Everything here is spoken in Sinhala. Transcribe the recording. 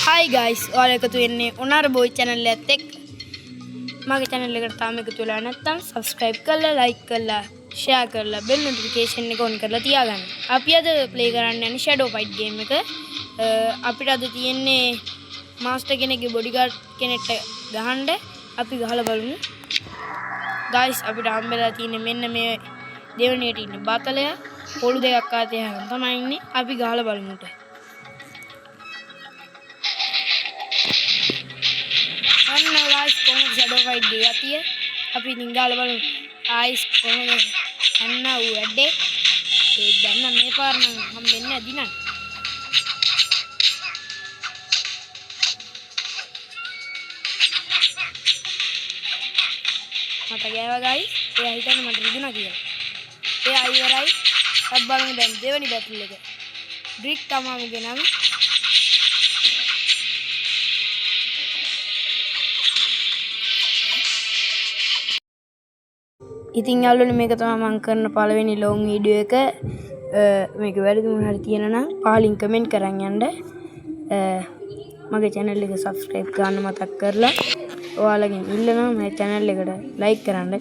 Hi guys, ඔයාලා එකතු වෙන්නේ උනාර බොයි channel එකත් එක්ක. මගේ channel එකට තාම එකතු වෙලා නැත්නම් subscribe කරලා like කරලා share කරලා bell notification එක on කරලා තියාගන්න. අපි අද play කරන්න යන්නේ shadow fight game එක. අපිට අද තියෙන්නේ master කෙනෙක්ගේ bodyguard කෙනෙක්ට ගහන්න. අපි ගහලා බලමු. guys අපිට හම්බෙලා තියෙන්නේ මෙන්න මේ දෙවණියට ඉන්න බතලය. පොළු දෙකක් ආතේ හැම තමයි ඉන්නේ. අපි ගහලා බලමුට. guys කොහොමද shadow fight ගියතිය අපි නිංගාල බලමු guys කොහොමද අන්න ඌ ඇඩේ ඒ දැන් මේ පාර නම් හම්බෙන්නේ නැති නං මට ගෑවා guys එයා හිතන්නේ මට රිදුනා කියලා එයා ඉවරයි අත් බලමු දැන් දෙවෙනි බැටල් එක ඩ්‍රික් තමමුගේ නම ඉතින් යාළුවනේ මේක තමයි මම කරන පළවෙනි ලොන් වීඩියෝ එක මේක වැරදි මොන හරි තියෙනවා නම් පහලින් කමෙන්ට් කරන් යන්න මගේ channel එක subscribe කරන්න මතක් කරලා ඔයාලගෙන් ඉල්ලනවා මගේ channel එකට like කරන්න